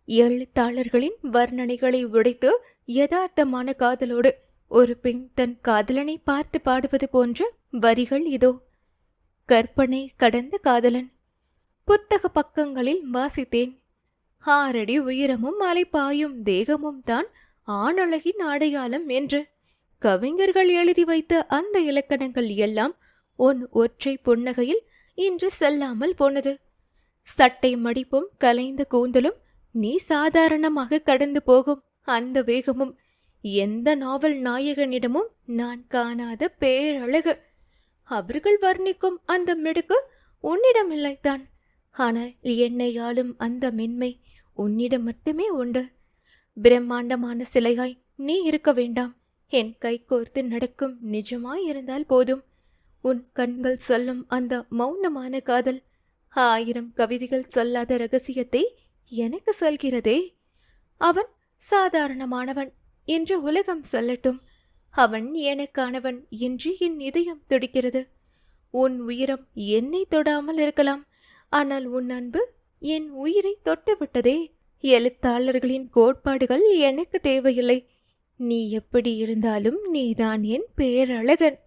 எழுத்தாளர்களின் வர்ணனைகளை உடைத்து யதார்த்தமான காதலோடு ஒரு பெண் தன் காதலனை பார்த்து பாடுவது போன்ற வரிகள் இதோ. கற்பனை கடந்த காதலன். புத்தக பக்கங்களில் வாசித்தேன். 6 அடி உயரமும் அலைப்பாயும் தேகமும் தான் ஆணழகின் அடையாளம் என்று கவிஞர்கள் எழுதி வைத்த அந்த இலக்கணங்கள் எல்லாம் உன் ஒற்றை புன்னகையில் இன்று செல்லாமல் போனது. சட்டை மடிப்பும் கலைந்த கூந்தலும் நீ சாதாரணமாக கடந்து போகும் அந்த வேகமும் எந்த நாவல் நாயகனிடமும் நான் காணாத பேரழகு. அவர்கள் வர்ணிக்கும் அந்த மிடுக்கு உன்னிடம் இல்லைத்தான். ஆனால் என்னை ஆளும் அந்த மென்மை உன்னிடம் மட்டுமே உண்டு. பிரம்மாண்டமான சிலையாய் நீ இருக்க வேண்டாம். என் கை கோர்த்து நடக்கும் நிஜமாய் இருந்தால் போதும். உன் கண்கள் சொல்லும் அந்த மௌனமான காதல் 1000 கவிதைகள் சொல்லாத ரகசியத்தை எனக்கு சொல்கிறதே. அவன் சாதாரணமானவன் என்று உலகம் சொல்லட்டும். அவன் எனக்கானவன் என்று என் இதயம் துடிக்கிறது. உன் உயிரம் என்னை தொடாமல் இருக்கலாம், ஆனால் உன் அன்பு என் உயிரை தொட்டுவிட்டதே. எழுத்தாளர்களின் கோட்பாடுகள் எனக்கு தேவையில்லை. நீ எப்படி இருந்தாலும் நீதான் என் பேரழகன்.